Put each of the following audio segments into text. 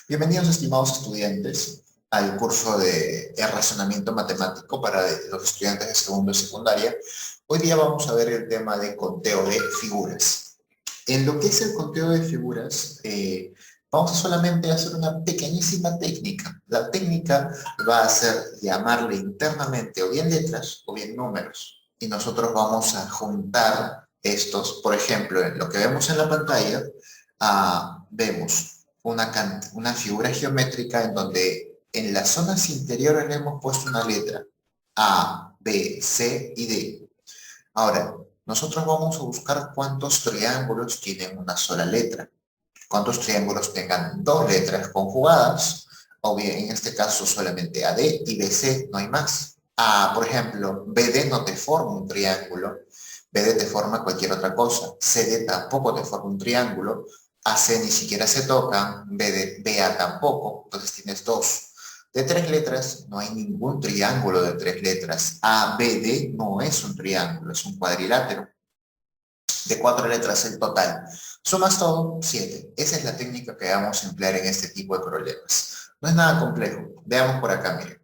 Bienvenidos, estimados estudiantes, al curso de razonamiento matemático para los estudiantes de segundo y secundaria. Hoy día vamos a ver el tema de conteo de figuras. En lo que es el conteo de figuras, vamos a solamente hacer una pequeñísima técnica. La técnica va a ser llamarle internamente o bien letras o bien números. Y nosotros vamos a juntar estos, por ejemplo, en lo que vemos en la pantalla, vemos una figura geométrica en donde en las zonas interiores le hemos puesto una letra A, B, C y D. Ahora, nosotros vamos a buscar cuántos triángulos tienen una sola letra, cuántos triángulos tengan dos letras conjugadas, o bien en este caso solamente AD y BC, no hay más. Por ejemplo, BD no te forma un triángulo, BD te forma cualquier otra cosa, CD tampoco te forma un triángulo, AC ni siquiera se toca, BA tampoco, entonces tienes dos. De tres letras no hay ningún triángulo de tres letras. ABD no es un triángulo, es un cuadrilátero. De cuatro letras el total. Sumas todo, 7. Esa es la técnica que vamos a emplear en este tipo de problemas. No es nada complejo. Veamos por acá, miren.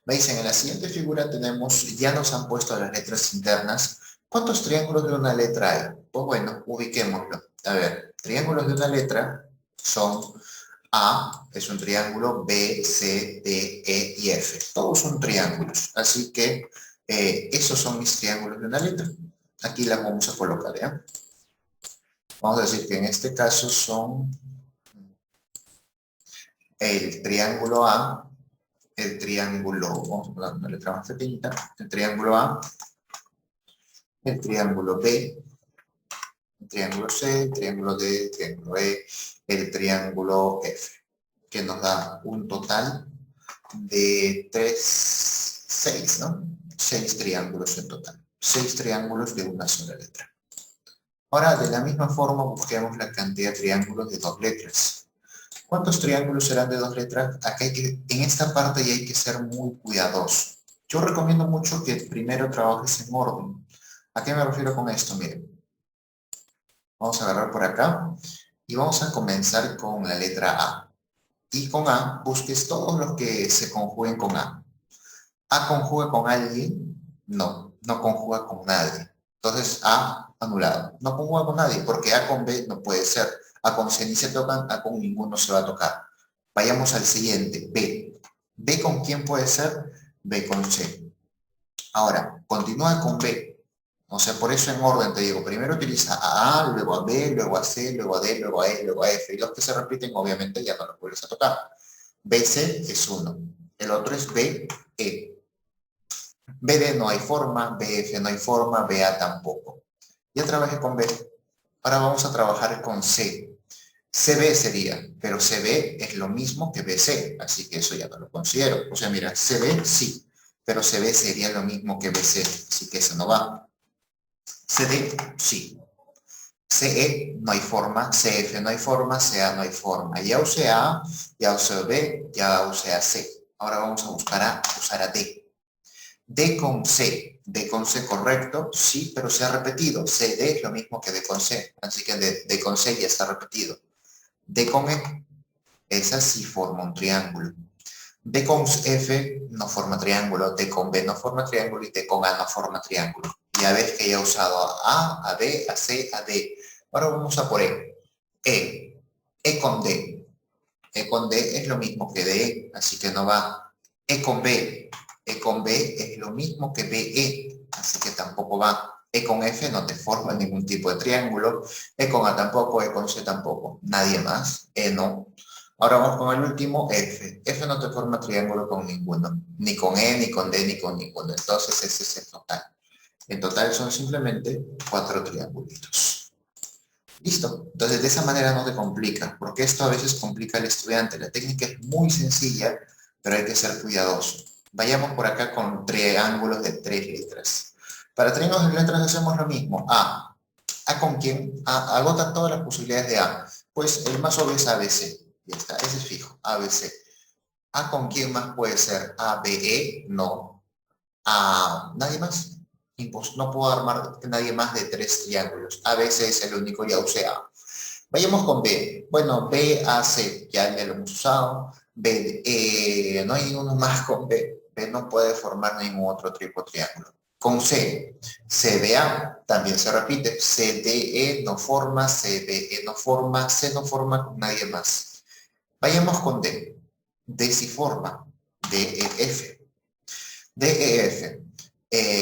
Me dicen, en la siguiente figura tenemos, ya nos han puesto las letras internas. ¿Cuántos triángulos de una letra hay? Pues bueno, ubiquémoslo. A ver, triángulos de una letra son A, es un triángulo, B, C, D, E y F. Todos son triángulos. Así que esos son mis triángulos de una letra. Aquí las vamos a colocar, ¿ya? Vamos a decir que en este caso son el triángulo A, el triángulo, vamos a poner una letra más pequeñita, el triángulo A, el triángulo B, el triángulo C, el triángulo D, el triángulo E, el triángulo F, que nos da un total de 6, ¿no? 6 triángulos en total. 6 triángulos de una sola letra. Ahora, de la misma forma, busquemos la cantidad de triángulos de dos letras. ¿Cuántos triángulos serán de dos letras? Acá en esta parte ya hay que ser muy cuidadoso. Yo recomiendo mucho que primero trabajes en orden. ¿A qué me refiero con esto? Miren, vamos a agarrar por acá y vamos a comenzar con la letra A. Y con A busques todos los que se conjuguen con A. ¿A conjuga con alguien? No, no conjuga con nadie. Entonces A anulado. No conjuga con nadie porque A con B no puede ser. A con C ni se tocan, A con ninguno se va a tocar. Vayamos al siguiente, B. ¿B con quién puede ser? B con C. Ahora, continúa con B. O sea, por eso en orden te digo, primero utiliza a A, luego a B, luego a C, luego a D, luego a E, luego a F. Y los que se repiten, obviamente, ya no los vuelves a tocar. BC es uno. El otro es BE. BD no hay forma, BF no hay forma, BA tampoco. Ya trabajé con B. Ahora vamos a trabajar con C. CB sería, pero CB es lo mismo que BC, así que eso ya no lo considero. O sea, mira, CB sí, pero CB sería lo mismo que BC, así que eso no va. CD sí. CE no hay forma, CF no hay forma, CA no hay forma. Ya usé A, ya usé B, ya usé a C. Ahora vamos a usar a D. D con C. D con C correcto, sí, pero se ha repetido. CD es lo mismo que D con C, así que D con C ya está repetido. D con E, esa sí forma un triángulo. D con F no forma triángulo, D con B no forma triángulo y D con A no forma triángulo. Ya ves que ya he usado a B, a C, a D. Ahora vamos a por E. E con D. E con D es lo mismo que DE, así que no va. E con B. E con B es lo mismo que BE, así que tampoco va. E con F no te forma ningún tipo de triángulo. E con A tampoco, E con C tampoco. Nadie más. E no. Ahora vamos con el último, F. F no te forma triángulo con ninguno. Ni con E, ni con D, ni con ninguno. Entonces ese es el total. En total son simplemente 4 triángulos. Listo. Entonces, de esa manera no te complica, porque esto a veces complica al estudiante. La técnica es muy sencilla, pero hay que ser cuidadoso. Vayamos por acá con triángulos de 3 letras. Para triángulos de letras hacemos lo mismo. A. ¿A con quién? Agota todas las posibilidades de A. Pues el más obvio es ABC. Ya está, ese es fijo, ABC. ¿A con quién más puede ser? ABE, no. A nadie más. No puedo armar nadie más de 3 triángulos. ABC es el único, ya usé A. Vayamos con B. Bueno, B, A, C, ya lo hemos usado. B, no hay ninguno más con B. B no puede formar ningún otro tipo de triángulo. Con C, CBA también se repite. CDE no forma, CBE no forma, C no forma con nadie más. Vayamos con D. D sí forma. DEF. DEF.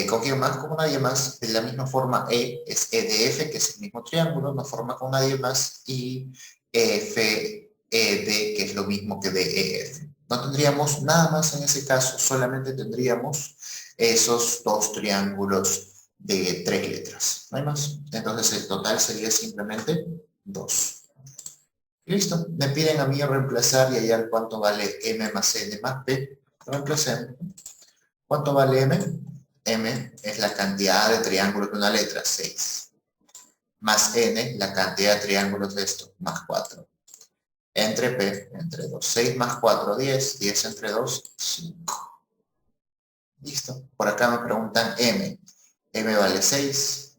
¿Con quién más? Con nadie más. De la misma forma, E es EDF, que es el mismo triángulo, no forma con nadie más. Y FED, que es lo mismo que DEF. No tendríamos nada más en ese caso, solamente tendríamos esos dos triángulos de 3 letras. No hay más. Entonces el total sería simplemente 2. Listo. Me piden a mí reemplazar y hallar cuánto vale M más N más P. Reemplacemos. ¿Cuánto vale M? M es la cantidad de triángulos de una letra, 6. Más N, la cantidad de triángulos de esto, más 4. Entre P, entre 2. 6 más 4, 10. 10 entre 2, 5. Listo. Por acá me preguntan M. M vale 6.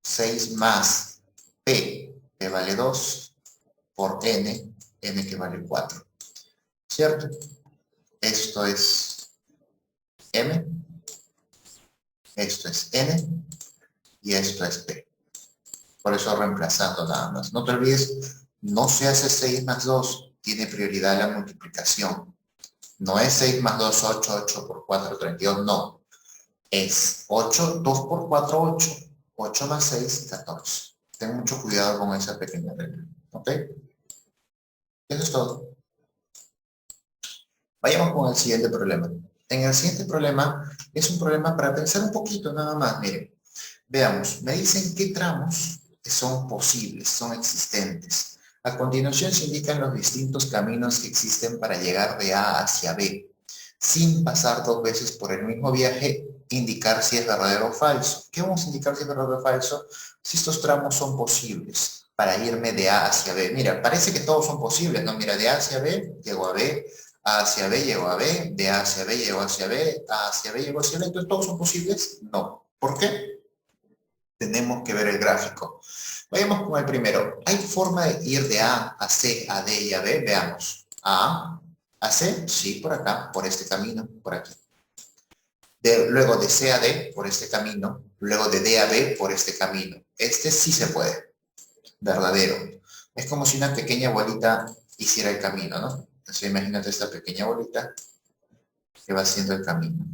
6 más P, P vale 2. Por N, N que vale 4. ¿Cierto? Esto es M. Esto es N. Y esto es P. Por eso reemplazando nada más. No te olvides, no se hace 6 más 2, tiene prioridad la multiplicación. No es 6 más 2, 8, 8 por 4, 32, no. Es 8, 2 por 4, 8. 8 más 6, 14. Ten mucho cuidado con esa pequeña regla. ¿Ok? Eso es todo. Vayamos con el siguiente problema. En el siguiente problema es un problema para pensar un poquito nada más. Miren, veamos, me dicen qué tramos son posibles, son existentes. A continuación se indican los distintos caminos que existen para llegar de A hacia B. Sin pasar dos veces por el mismo viaje, indicar si es verdadero o falso. ¿Qué vamos a indicar si es verdadero o falso? Si estos tramos son posibles para irme de A hacia B. Mira, parece que todos son posibles, ¿no? Mira, de A hacia B, llego a B, A hacia B, llego a B, de A hacia B, llego hacia B, A hacia B, llego hacia B. Entonces, ¿todos son posibles? No. ¿Por qué? Tenemos que ver el gráfico. Vayamos con el primero. ¿Hay forma de ir de A a C, a D y a B? Veamos. A C, sí, por acá, por este camino, por aquí. Luego de C a D, por este camino. Luego de D a B, por este camino. Este sí se puede. Verdadero. Es como si una pequeña bolita hiciera el camino, ¿no? Entonces imagínate esta pequeña bolita que va haciendo el camino.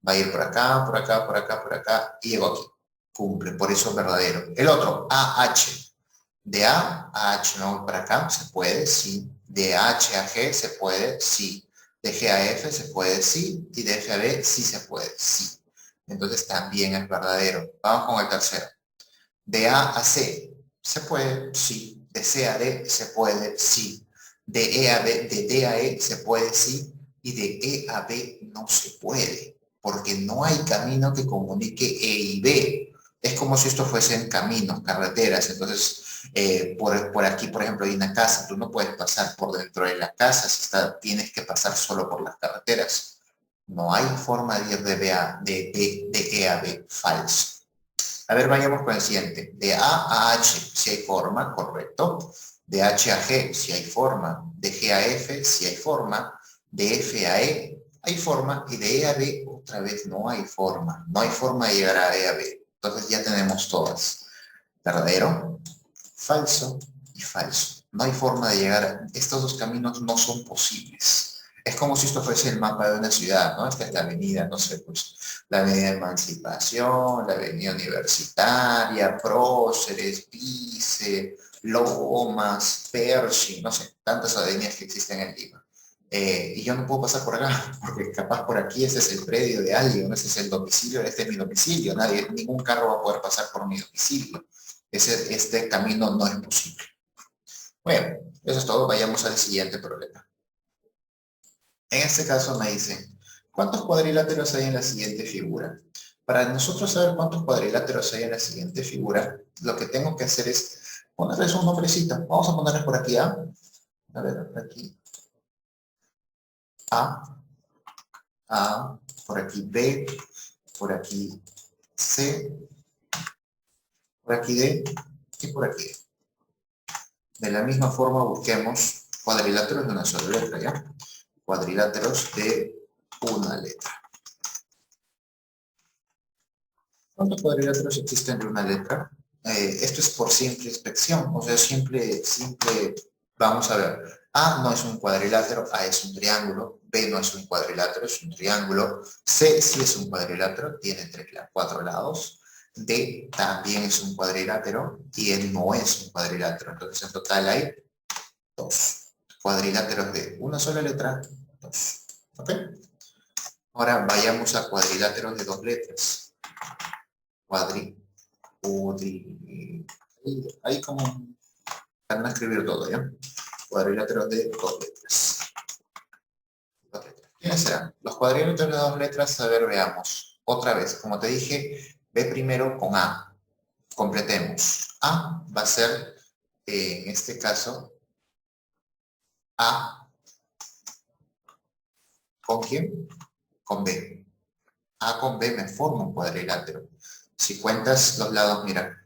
Va a ir por acá, por acá, por acá, por acá, y llegó aquí. Cumple, por eso es verdadero. El otro, AH. De A a H, no voy para acá, se puede, sí. De H a G se puede, sí. De G a F se puede, sí. Y de F a B sí se puede, sí. Entonces también es verdadero. Vamos con el tercero. De A a C se puede, sí. De C a D se puede, sí. De E a B, de D a E se puede, sí. Y de E a B no se puede, porque no hay camino que comunique E y B. Es como si esto fuesen caminos, carreteras. Entonces, por aquí, por ejemplo, hay una casa. Tú no puedes pasar por dentro de la casa, tienes que pasar solo por las carreteras. No hay forma de ir de E a B. Falso. A ver, vayamos con el siguiente. De A a H, si hay forma, correcto. De H a G, si hay forma. De G a F, si hay forma. De F a E, hay forma. Y de E a B, otra vez, no hay forma. No hay forma de llegar a E a B. Entonces ya tenemos todas. Verdadero, falso y falso. No hay forma de llegar. Estos dos caminos no son posibles. Es como si esto fuese el mapa de una ciudad, ¿no? Esta es la avenida, no sé, pues, la avenida Emancipación, la avenida Universitaria, Próceres, Pice, Lomas, Pershing, no sé, tantas avenidas que existen en Lima. Y yo no puedo pasar por acá, porque capaz por aquí ese es el predio de alguien, ese es el domicilio, este es mi domicilio, ningún carro va a poder pasar por mi domicilio. Este camino no es posible. Bueno, eso es todo, vayamos al siguiente problema. En este caso me dicen, ¿cuántos cuadriláteros hay en la siguiente figura? Para nosotros saber cuántos cuadriláteros hay en la siguiente figura, lo que tengo que hacer es ponerles un nombrecito. Vamos a ponerles por aquí A. A ver, por aquí A. A. Por aquí B. Por aquí C. Por aquí D. Y por aquí D. De la misma forma busquemos cuadriláteros de una sola letra, ¿ya? Cuadriláteros de una letra. ¿Cuántos cuadriláteros existen de una letra? Esto es por simple inspección, o sea, simple, vamos a ver. A no es un cuadrilátero, A es un triángulo, B no es un cuadrilátero, es un triángulo, C sí es un cuadrilátero, tiene 4 lados, D también es un cuadrilátero y E no es un cuadrilátero. Entonces en total hay 2 cuadriláteros de una sola letra, 2. ¿Ok? Ahora vayamos a cuadriláteros de 2 letras. Ahí como van a escribir todo, ¿ya? Cuadriláteros de 2 letras. ¿Quiénes serán? Los cuadriláteros de 2 letras, a ver, veamos. Otra vez, como te dije, ve primero con A. Completemos. A va a ser, en este caso, A, ¿con quién? Con B. A con B me forma un cuadrilátero. Si cuentas los lados, mira,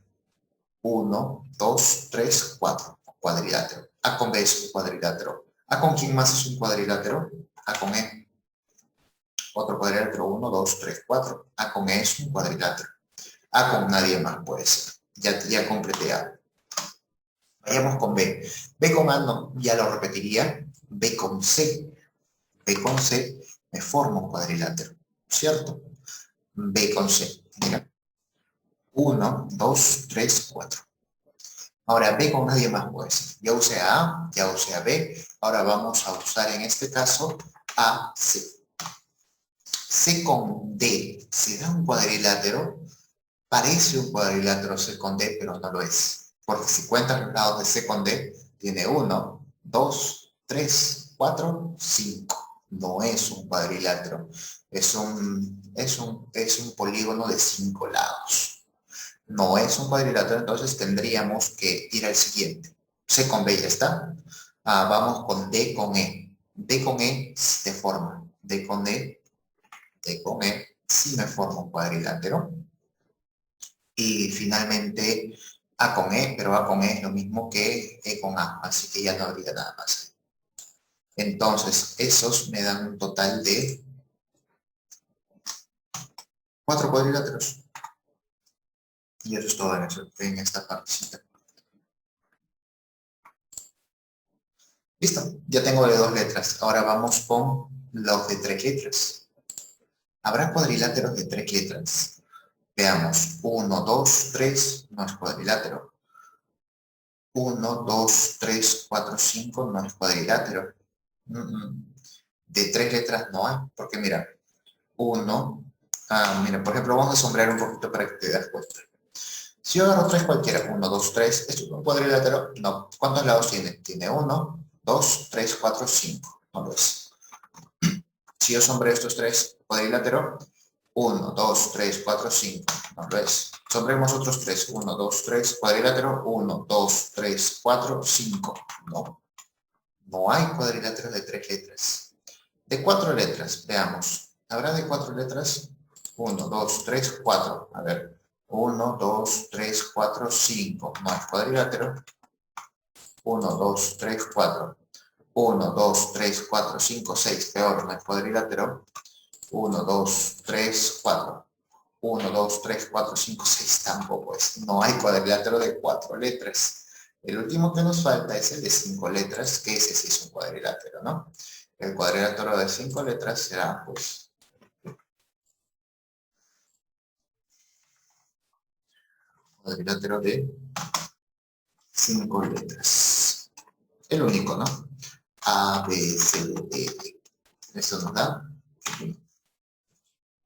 1, 2, 3, 4, cuadrilátero. A con B es un cuadrilátero. ¿A con quién más es un cuadrilátero? A con E. Otro cuadrilátero, 1, 2, 3, 4. A con E es un cuadrilátero. A con nadie más puede ser. Ya completé A. Vayamos con B. B con A no, ya lo repetiría. B con C. B con C me forma un cuadrilátero, ¿cierto? B con C. Mira. 1, 2, 3, 4. Ahora B con nadie más puede ser. Ya usé a A, ya usé a B. Ahora vamos a usar en este caso a C. C con D. ¿Se da un cuadrilátero? Parece un cuadrilátero C con D, pero no lo es. Porque si cuentas los lados de C con D, tiene 1, 2, 3, 4, 5. No es un cuadrilátero. Es un polígono de 5 lados. No es un cuadrilátero, entonces tendríamos que ir al siguiente. C con B ya está. Vamos con D con E. D con E sí te forma. D con E sí me forma un cuadrilátero. Y finalmente A con E, pero A con E es lo mismo que E con A, así que ya no habría nada más. Entonces, esos me dan un total de 4 cuadriláteros. Y eso es todo en esta partecita. Listo, ya tengo de 2 letras. Ahora vamos con los de 3 letras. ¿Habrá cuadriláteros de 3 letras? Veamos, 1, 2, 3, no es cuadrilátero. 1, 2, 3, 4, 5, no es cuadrilátero. De 3 letras no hay, porque mira, 1, mira, por ejemplo, vamos a sombrear un poquito para que te das cuenta. Si yo agarro 3 cualquiera, 1, 2, 3, ¿esto es un cuadrilátero? No. ¿Cuántos lados tiene? Tiene 1, 2, 3, 4, 5. No lo es. Si yo sombreo estos 3 cuadrilátero, 1, 2, 3, 4, 5. No lo es. Sombremos otros 3. 1, 2, 3, cuadrilátero. 1, 2, 3, 4, 5. No. No hay cuadriláteros de 3 letras. De 4 letras, veamos. ¿Habrá de 4 letras? 1, 2, 3, 4. A ver. 1, 2, 3, 4, 5. No es cuadrilátero. 1, 2, 3, 4. 1, 2, 3, 4, 5, 6. Peor, no es cuadrilátero. 1, 2, 3, 4. 1, 2, 3, 4, 5, 6 tampoco es. No hay cuadrilátero de 4 letras. El último que nos falta es el de 5 letras, que ese sí es un cuadrilátero, ¿no? El cuadrilátero de 5 letras será, pues, cuadrilátero de 5 letras. El único, ¿no? A, B, C, D, E. Eso nos da.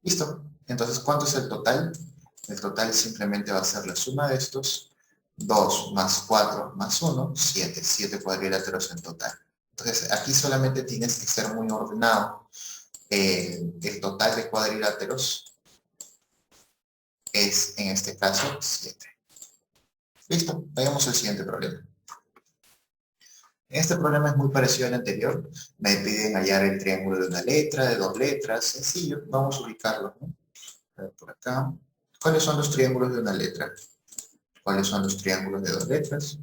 Listo. Entonces, ¿cuánto es el total? El total simplemente va a ser la suma de estos. 2 más 4 más 1, 7. 7 cuadriláteros en total. Entonces, aquí solamente tienes que ser muy ordenado. El total de cuadriláteros es, en este caso, 7. Listo. Veamos el siguiente problema. Este problema es muy parecido al anterior. Me piden hallar el triángulo de una letra, de 2 letras. Sencillo. Vamos a ubicarlo, ¿no? A ver, por acá. ¿Cuáles son los triángulos de una letra? ¿Cuáles son los triángulos de 2 letras?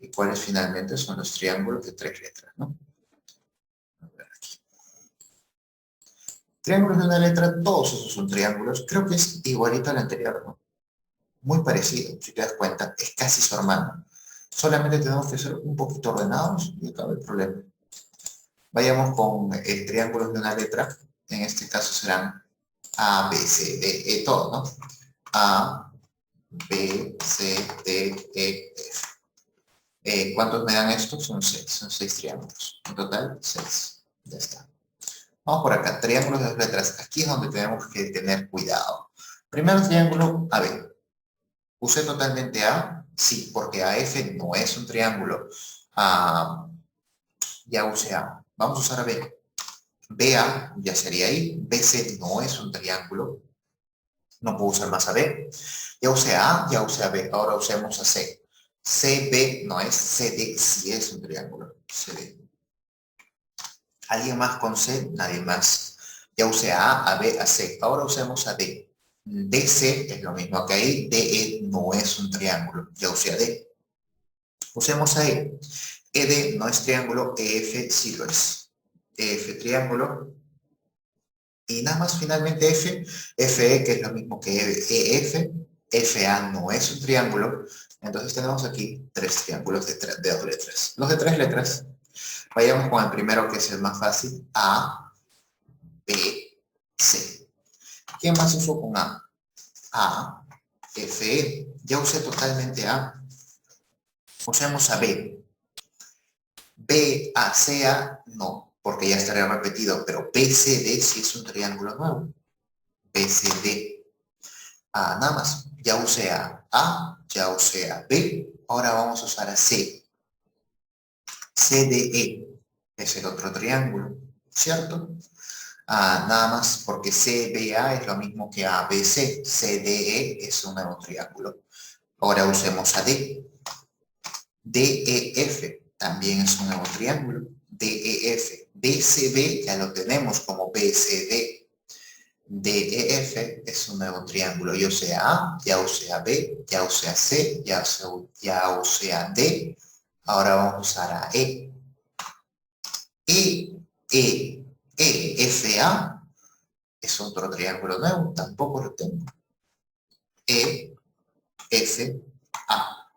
y cuáles finalmente son los triángulos de 3 letras, ¿no? A ver aquí. Triángulos de una letra, todos esos son triángulos. Creo que es igualito al anterior, ¿no? Muy parecido, si te das cuenta, es casi su hermano. Solamente tenemos que ser un poquito ordenados y acaba el problema. Vayamos con triángulos de una letra. En este caso serán A, B, C, D, E, todo, ¿no? A, B, C, D, E, F. ¿Cuántos me dan estos? Son 6 triángulos. En total, 6. Ya está. Vamos por acá, triángulos de dos letras. Aquí es donde tenemos que tener cuidado. Primer triángulo, a B. ¿Usé totalmente A? Sí, porque AF no es un triángulo. Ah, ya usé A. Vamos a usar a B. BA ya sería ahí. BC no es un triángulo. No puedo usar más a B. Ya usé A, ya usé a B. Ahora usemos a C. CB no es, CD sí es un triángulo. CD. ¿Alguien más con C? Nadie más. Ya usé a B, a C. Ahora usemos a D. DC es lo mismo que ahí. DE no es un triángulo. Ya usé a D. Usemos a E. ED no es triángulo, EF sí lo es. EF triángulo. Y nada más finalmente F, FE que es lo mismo que EF. FA no es un triángulo. Entonces tenemos aquí 3 triángulos de 2 letras. Los de 3 letras. Vayamos con el primero que es el más fácil. A, B, C. ¿Qué más uso con A? A, F, E. Ya usé totalmente A. Usemos a B. B, A, C, A, no, porque ya estaría repetido, pero B, C, D sí es un triángulo nuevo. B, C, D. Ah, nada más. Ya usé A, ya usé a B. Ahora vamos a usar a C. C, D, E. Es el otro triángulo, ¿cierto? Nada más porque CBA es lo mismo que ABC. CDE es un nuevo triángulo. Ahora usemos a D. DEF también es un nuevo triángulo. DEF. BCB ya lo tenemos como BCD. DEF es un nuevo triángulo. Yo usé A, ya usé a B, ya usé a C, ya usé a D. Ahora vamos a usar a E. EFA es otro triángulo nuevo, tampoco lo tengo. E, F, A.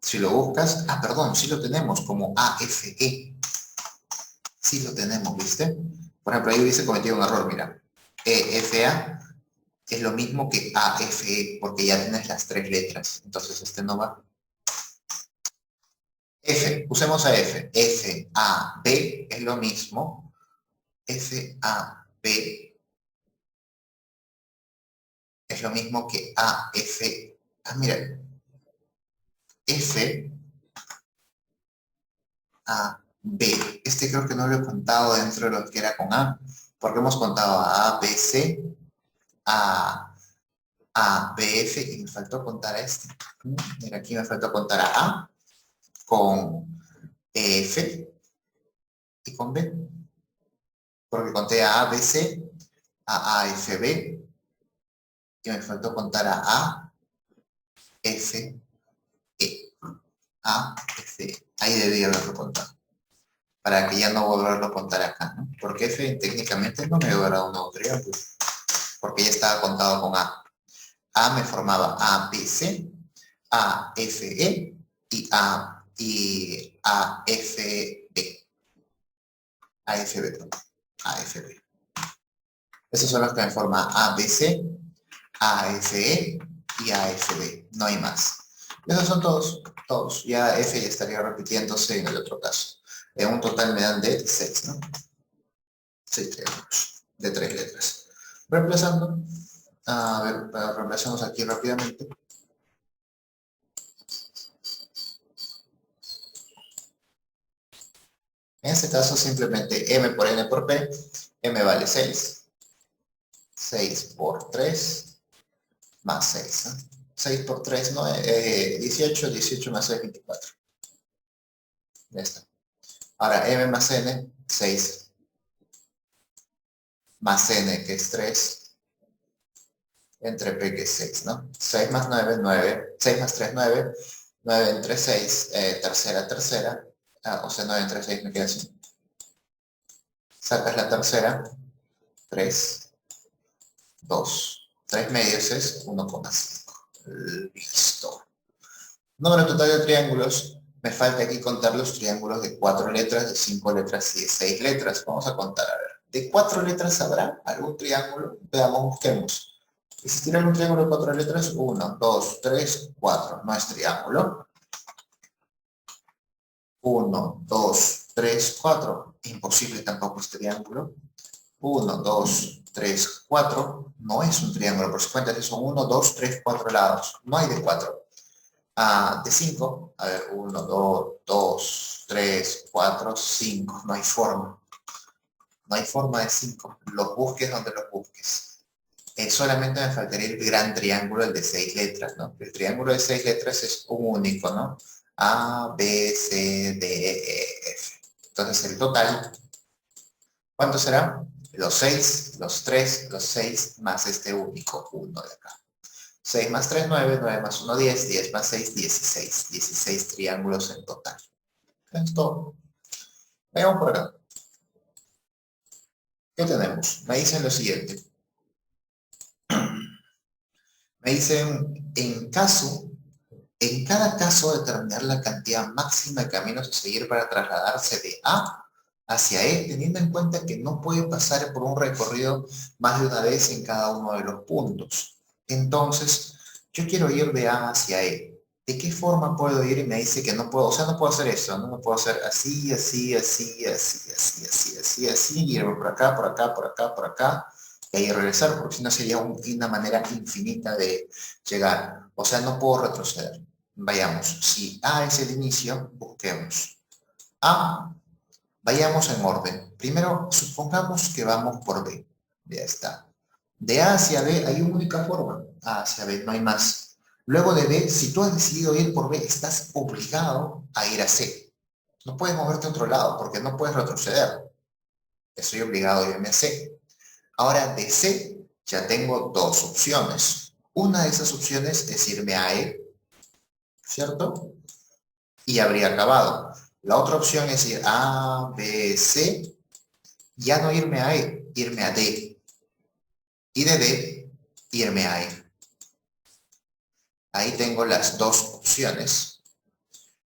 Si lo buscas, perdón, sí lo tenemos como AFE. Sí lo tenemos, ¿viste? Por ejemplo, ahí hubiese cometido un error, mira. EFA es lo mismo que AFE, porque ya tienes las 3 letras. Entonces este no va. F, usemos a F. F, A, B es lo mismo. F, A, B es lo mismo que AF. Mira, F, A, B. Este creo que no lo he contado dentro de lo que era con A, porque hemos contado a B, C, a B, F, y me faltó contar a este. Mira, aquí me faltó contar a con F y con B, porque conté a B, C, a F, B, y me faltó contar a F, E. A, F, E. Ahí debía haberlo contado, para que ya no volverlo a contar acá, ¿no? Porque F técnicamente no me hubiera dado un nuevo triángulo, porque ya estaba contado con A. A me formaba A, B, C, A, F, E y A, F, B. A, F, B, perdón. A, F, B. Esos son los que me forman A, B, C, A, F, E y A, F, B. No hay más. Esos son todos, todos. Ya F ya estaría repitiéndose en el otro caso. En un total me dan de 6, ¿no? 6 triángulos de 3 letras. Reemplazando, a ver, reemplazamos aquí rápidamente. En este caso simplemente m por n por p, m vale 6. 6 por 3 más 6. ¿No? 6 por 3, no, 18, 18 más 6, 24. Ya está. Ahora m más n, 6 más n, que es 3, entre p, que es 6, ¿no? 6 más 9, 9. 6 más 3, 9. 9 entre 6, tercera, tercera. O sea, 9 entre 6 me queda así. Sacas la tercera, 3, 2. 3 medios es 1,5. Listo. Número total de triángulos. Me falta aquí contar los triángulos de 4 letras, de 5 letras y de 6 letras. Vamos a contar, a ver. ¿De 4 letras habrá algún triángulo? Veamos, busquemos. ¿Existirá algún triángulo de 4 letras? 1, 2, 3, 4. No es triángulo. 1, 2, 3, 4. Imposible tampoco es triángulo. 1, 2, 3, 4. No es un triángulo. Por su cuenta, si son 1, 2, 3, 4 lados. No hay de 4. De 5. A ver, 1, 2, 3, 4, 5. No hay forma. No hay forma de 5. Los busques donde los busques. Solamente me faltaría el gran triángulo, el de 6 letras, ¿no? El triángulo de 6 letras es un único, ¿no? A, B, C, D, E, F. Entonces el total, ¿cuánto será? Los 6, los 3, los 6, más este único 1 de acá. 6 más 3, 9, 9 más 1, 10, 10 más 6, 16. 16 triángulos en total. Es todo. Veamos por acá. ¿Qué tenemos? Me dicen lo siguiente. Me dicen, en cada caso determinar la cantidad máxima de caminos a seguir para trasladarse de A hacia E, teniendo en cuenta que no puede pasar por un recorrido más de una vez en cada uno de los puntos. Entonces, yo quiero ir de A hacia E. ¿De qué forma puedo ir? Y me dice que no puedo, o sea, no puedo hacer eso, no puedo hacer así, así, así, así, así, así, así, así, y irme por acá, por acá, por acá, por acá, y ahí regresar, porque si no sería una manera infinita de llegar. O sea, no puedo retroceder. Vayamos, si A es el inicio, busquemos A. Vayamos en orden. Primero, supongamos que vamos por B. Ya está. De A hacia B hay una única forma. A hacia B, no hay más. Luego de B, si tú has decidido ir por B, estás obligado a ir a C. No puedes moverte a otro lado porque no puedes retroceder. Estoy obligado a irme a C. Ahora de C ya tengo dos opciones. Una de esas opciones es irme a E, ¿cierto? Y habría acabado. La otra opción es ir A, B, C, ya no irme a E, irme a D. Y de D, irme a E. Ahí tengo las dos opciones.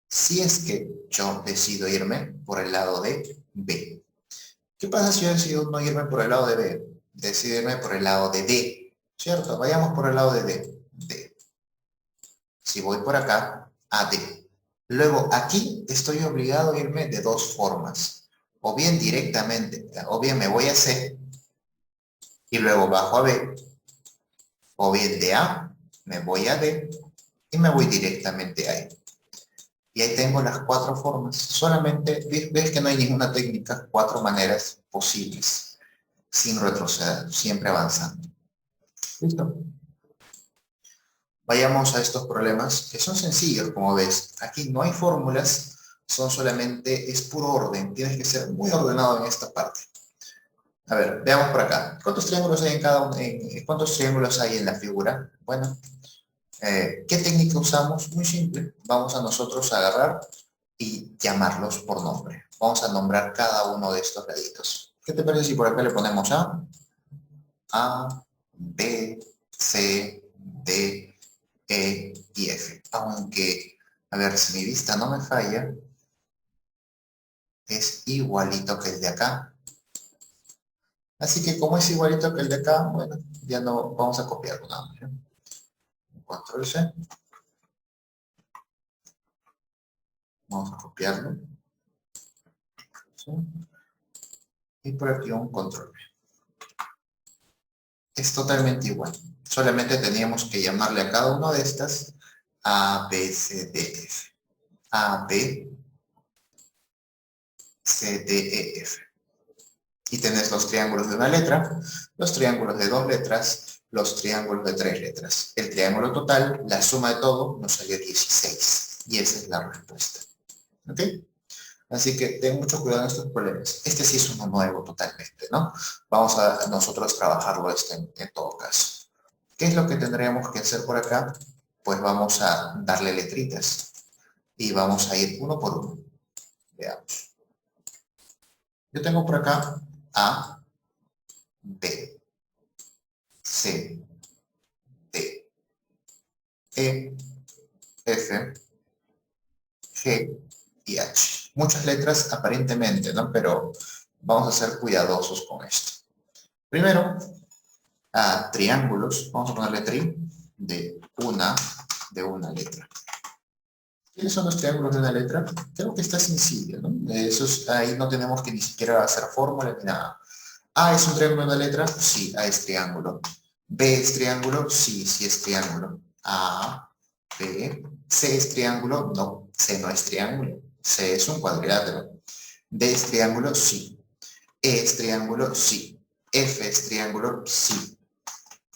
Si es que yo decido irme por el lado de B. ¿Qué pasa si yo decido no irme por el lado de B? Decido irme por el lado de D. ¿Cierto? Vayamos por el lado de D. D. Si voy por acá, a D. Luego, aquí estoy obligado a irme de dos formas. O bien directamente, o bien me voy a C y luego bajo a B. O bien de A, me voy a D y me voy directamente a E. Y ahí tengo las cuatro formas. Solamente, ves que no hay ninguna técnica, cuatro maneras posibles, sin retroceder, siempre avanzando. ¿Listo? Vayamos a estos problemas que son sencillos, como ves. Aquí no hay fórmulas, son solamente, es puro orden. Tienes que ser muy ordenado en esta parte. A ver, veamos por acá. ¿Cuántos triángulos hay en cada uno? ¿Cuántos triángulos hay en la figura? Bueno, ¿qué técnica usamos? Muy simple. Vamos a nosotros a agarrar y llamarlos por nombre. Vamos a nombrar cada uno de estos laditos. ¿Qué te parece si por acá le ponemos A, B, C, D, E y F? Aunque, a ver, si mi vista no me falla, es igualito que el de acá. Así que como es igualito que el de acá, bueno, ya no vamos a copiarlo nada más. Control C. Vamos a copiarlo. ¿Sí? Y por aquí un control V. Es totalmente igual. Solamente teníamos que llamarle a cada una de estas A, B, C, D, F. A, B, C, D, E, F. Y tenés los triángulos de una letra, los triángulos de dos letras, los triángulos de tres letras. El triángulo total, la suma de todo, nos salió 16. Y esa es la respuesta. ¿Ok? Así que ten mucho cuidado en estos problemas. Este sí es uno nuevo totalmente, ¿no? Vamos a nosotros trabajarlo en todo caso. ¿Qué es lo que tendríamos que hacer por acá? Pues vamos a darle letritas. Y vamos a ir uno por uno. Veamos. Yo tengo por acá A, B, C, D, E, F, G y H. Muchas letras aparentemente, ¿no? Pero vamos a ser cuidadosos con esto. Primero, a triángulos. Vamos a ponerle tri de una letra. ¿Quiénes son los triángulos de una letra? Creo que está sencillo, ¿no? Ahí no tenemos que ni siquiera hacer fórmula ni nada. ¿A es un triángulo de una letra? Sí, A es triángulo. ¿B es triángulo? Sí, sí es triángulo. A, B. ¿C es triángulo? No, C no es triángulo. C es un cuadrilátero. ¿D es triángulo? Sí. ¿E es triángulo? Sí. ¿F es triángulo? Sí.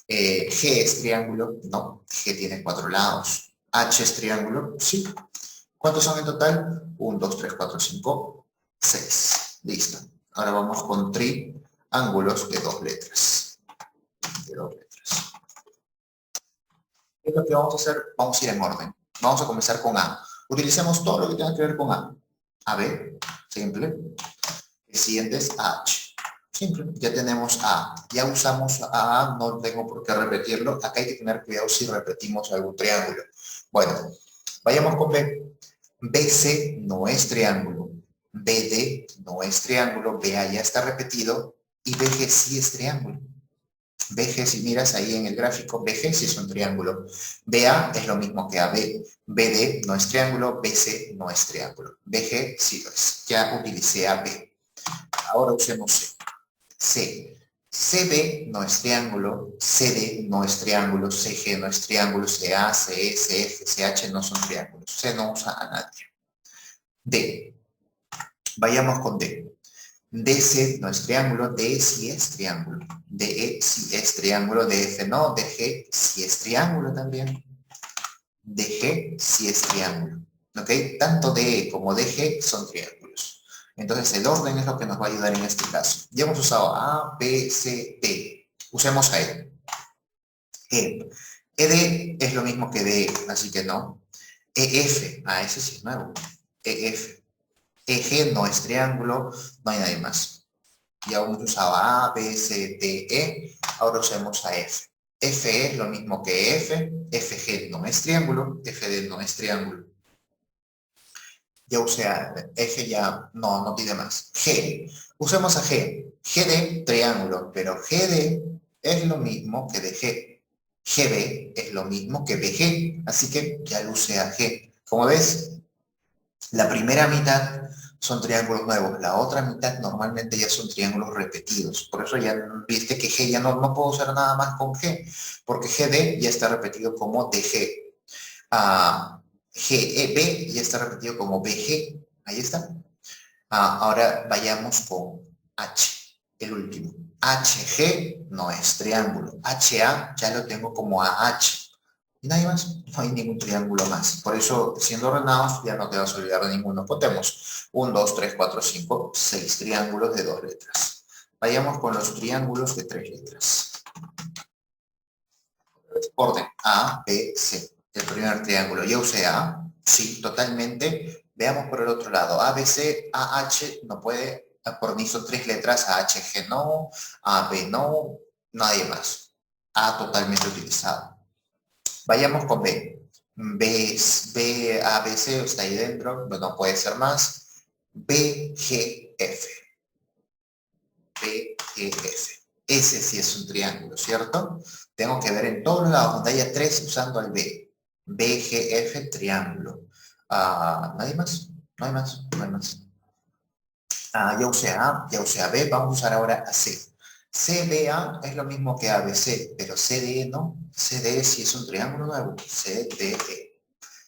¿G es triángulo? No, G tiene 4 lados. ¿H es triángulo? Sí. ¿Cuántos son en total? 1, 2, 3, 4, 5, 6. Listo. Ahora vamos con triángulos de 2 letras. ¿Qué es lo que vamos a hacer? Vamos a ir en orden. Vamos a comenzar con A. Utilicemos todo lo que tenga que ver con A. AB, simple. El siguiente es H. Simple. Ya tenemos A. Ya usamos A, no tengo por qué repetirlo. Acá hay que tener cuidado si repetimos algún triángulo. Bueno, vayamos con B. BC no es triángulo. BD no es triángulo. BA ya está repetido. Y BG sí es triángulo. BG, si miras ahí en el gráfico, BG sí es un triángulo. BA es lo mismo que AB. BD no es triángulo. BC no es triángulo. BG sí lo es. Ya utilicé AB. Ahora usemos C. C. CB no es triángulo. CD no es triángulo. CG no es triángulo. CA, CE, CF, CH no son triángulos. C no usa a nadie. D. Vayamos con D. DC no es triángulo, DE sí es triángulo. DE sí es triángulo, DF no, DG sí es triángulo también. DG sí es triángulo. ¿Ok? Tanto DE como DG son triángulos. Entonces el orden es lo que nos va a ayudar en este caso. Ya hemos usado A, B, C, D. Usemos a E. E. ED es lo mismo que DE, así que no. EF, ese sí es nuevo. EF. EG no es triángulo, no hay nadie más. Ya hemos usado A, B, C, D, E, ahora usemos a F. FE es lo mismo que F, FG no es triángulo, FD no es triángulo. Ya usé a F, ya no pide más. G, usemos a G. GD, triángulo, pero GD es lo mismo que DG. GB es lo mismo que BG, así que ya lo usé a G. Como ves, la primera mitad son triángulos nuevos, la otra mitad normalmente ya son triángulos repetidos. Por eso ya viste que G ya no puedo usar nada más con G, porque GD ya está repetido como DG. GEB ya está repetido como BG. Ahí está. Ahora vayamos con H, el último. HG no es triángulo. HA ya lo tengo como AH. Y nadie más, no hay ningún triángulo más. Por eso, siendo ordenados, ya no te vas a olvidar de ninguno. Contemos. 1, 2, 3, 4, 5, 6 triángulos de 2 letras. Vayamos con los triángulos de 3 letras. Orden A, B, C. El primer triángulo. ¿Ya usé A? Sí, totalmente. Veamos por el otro lado. A, B, C, A, H no puede. Por mí son 3 letras. A, H, G no. A, B no. Nadie más. A totalmente utilizado. Vayamos con B. B, A, B, C está ahí dentro, no puede ser más. B, G, F. B, G, F. Ese sí es un triángulo, ¿cierto? Tengo que ver en todos lados donde haya 3 usando el B. B, G, F, triángulo. ¿Nadie más? No hay más, no hay más. Ya usé A, ya usé a B, vamos a usar ahora a C. CDA es lo mismo que ABC, pero CDE no. CDE sí es un triángulo nuevo. CDE.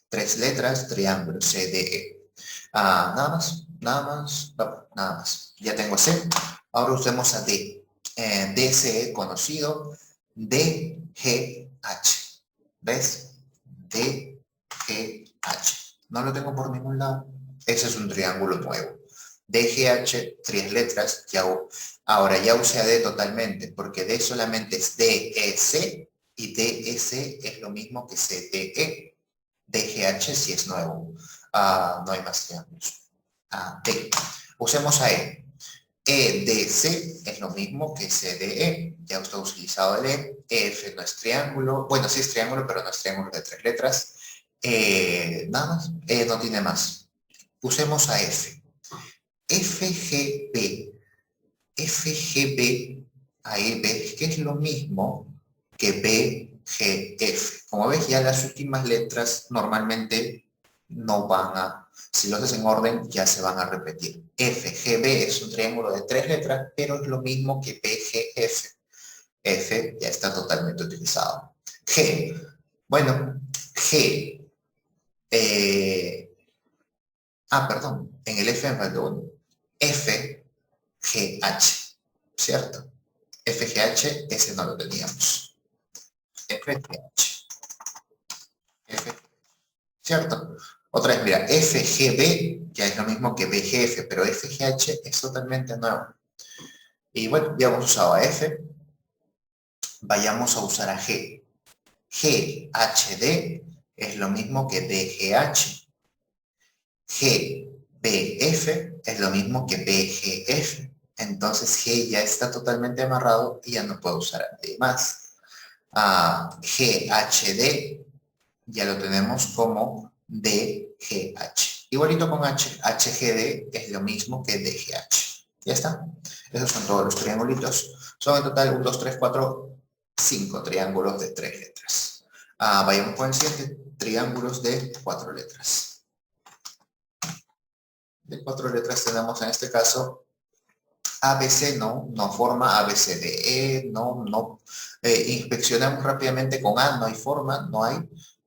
3 letras, triángulo, CDE. Nada más, nada más, no, nada más. Ya tengo C. Ahora usemos a D. DCE conocido. DGH. ¿Ves? DGH. No lo tengo por ningún lado. Ese es un triángulo nuevo. DGH, 3 letras, ya, ahora ya usé a D totalmente, porque D solamente es DEC y DEC es lo mismo que CDE. DGH sí es nuevo. No hay más triángulos. D. Usemos a E. EDC es lo mismo que CDE. Ya usted ha utilizado el E. F no es triángulo. Bueno, sí es triángulo, pero no es triángulo de 3 letras. Nada más. E no tiene más. Usemos a F. FGB. FGB, ahí ves que es lo mismo que BGF. Como ves, ya las últimas letras normalmente no van a, si los haces en orden, ya se van a repetir. FGB es un triángulo de 3 letras, pero es lo mismo que BGF. F ya está totalmente utilizado. G, bueno, G, perdón, en el F me faltó uno. FGH, ¿cierto? FGH, ese no lo teníamos. FGH. F, ¿cierto? Otra vez, mira, FGB ya es lo mismo que BGF, pero FGH es totalmente nuevo. Y bueno, ya hemos usado a F. Vayamos a usar a G. GHD es lo mismo que DGH. GBF es lo mismo que BGF. Entonces G ya está totalmente amarrado y ya no puedo usar D más. GHD ya lo tenemos como DGH. Igualito con H, HGD es lo mismo que DGH. Ya está. Esos son todos los triangulitos. Son en total 1, 2, 3, 4, 5 triángulos de 3 letras. Vayamos con el siguiente. Triángulos de 4 letras. De 4 letras tenemos en este caso ABC, no forma, ABCDE, no. Inspeccionamos rápidamente con A, no hay forma, no hay.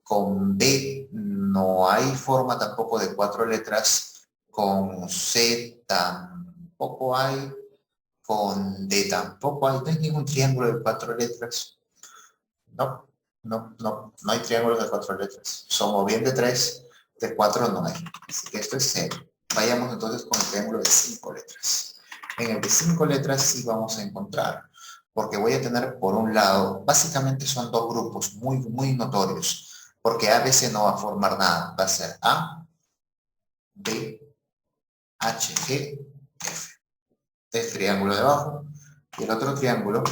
Con B no hay forma tampoco de 4 letras. Con C tampoco hay. Con D tampoco hay. No hay ningún triángulo de 4 letras. No hay triángulos de 4 letras. Somos bien de 3, de 4 no hay. Así que esto es 0. Vayamos entonces con el triángulo de 5 letras. En el de 5 letras sí vamos a encontrar, porque voy a tener por un lado, básicamente son dos grupos muy notorios, porque ABC no va a formar nada, va a ser A, B, H, G, F. El triángulo de abajo y el otro triángulo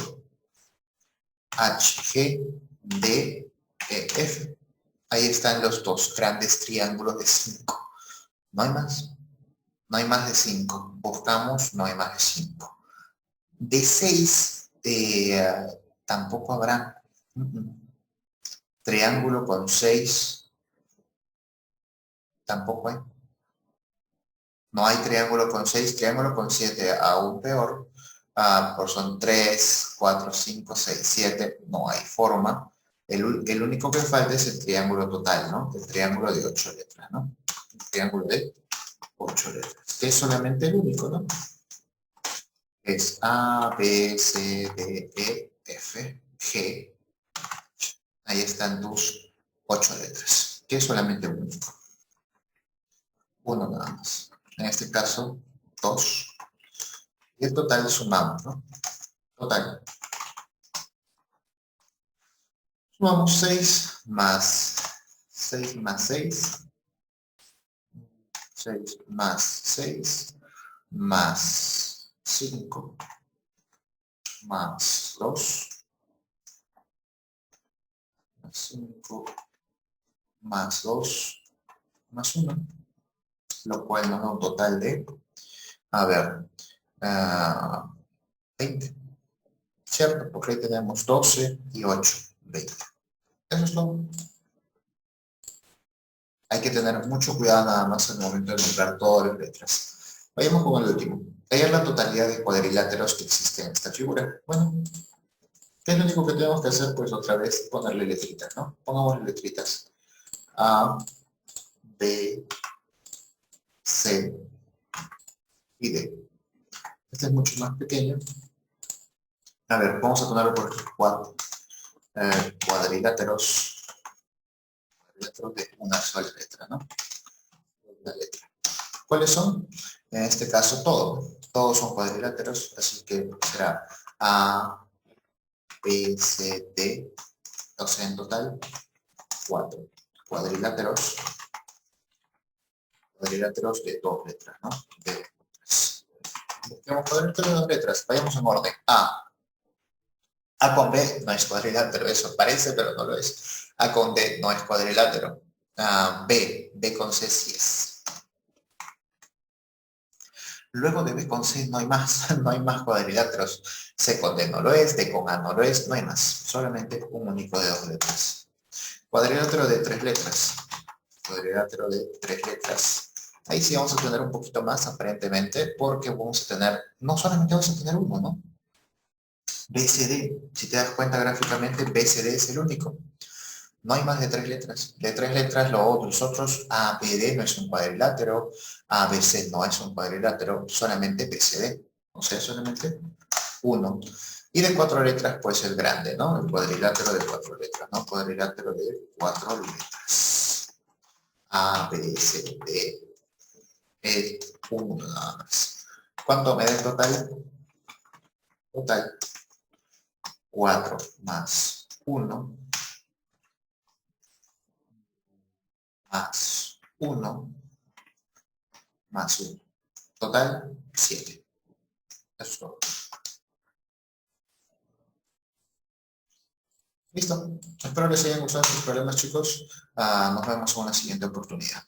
H, G, D, E, F. Ahí están los dos grandes triángulos de 5. No hay más. No hay más de 5. Buscamos, no hay más de 5. De 6 tampoco habrá. Triángulo con 6 tampoco hay. No hay triángulo con 6. Triángulo con 7 aún peor. Por son 3, 4, 5, 6, 7. No hay forma. El único que falta es el triángulo total, ¿no? El triángulo de 8 letras, ¿no? El triángulo de 8 letras. Que es solamente el único, ¿no? Es A, B, C, D, E, F, G. Ahí están tus 8 letras, que es solamente uno. Uno nada más. En este caso, 2. Y el total sumamos, ¿no? Total. Sumamos 6 más 6 más 6. 6 más 6 más 5 más 2 más 5 más 2 más 1, lo cual nos da un total de, a ver, 20, ¿cierto? Porque ahí tenemos 12 y 8, 20. Eso es todo. Hay que tener mucho cuidado nada más al momento de nombrar todas las letras. Vayamos con el último. Hallar la totalidad de cuadriláteros que existen en esta figura. Bueno, ¿qué es lo único que tenemos que hacer? Pues otra vez ponerle letritas, ¿no? Pongamos letritas. A, B, C y D. Este es mucho más pequeño. A ver, vamos a ponerlo por cuadriláteros de una sola letra, ¿no? Una letra. ¿Cuáles son? En este caso, todos son cuadriláteros, así que será A, B, C, D, o sea, en total, 4 cuadriláteros Cuadriláteros de dos letras, ¿no? De tres. Busquemos cuadriláteros de dos letras. Vayamos en orden. A con B no es cuadrilátero. Eso parece, pero no lo es. A con D no es cuadrilátero. B con C sí es. Luego de B con C no hay más, no hay más cuadriláteros. C con D no lo es, D con A no lo es, no hay más. Solamente un único de dos letras. Cuadrilátero de tres letras. Cuadrilátero de tres letras. Ahí sí vamos a tener un poquito más, aparentemente, porque vamos a tener, no solamente vamos a tener uno, ¿no? BCD, si te das cuenta gráficamente, BCD es el único. No hay más de tres letras. De tres letras, los otros ABD no es un cuadrilátero, ABC no es un cuadrilátero, solamente BCD. O sea, solamente uno. Y de cuatro letras, pues el grande, ¿no? El cuadrilátero de cuatro letras, ¿no? Cuadrilátero de cuatro letras. A, B, C, D. Uno nada más. ¿Cuánto me da el total? Total. 4 más 1 más 1 más 1. Total, 7. Eso es todo. Listo. Espero les hayan gustado estos problemas, chicos. Nos vemos en una siguiente oportunidad.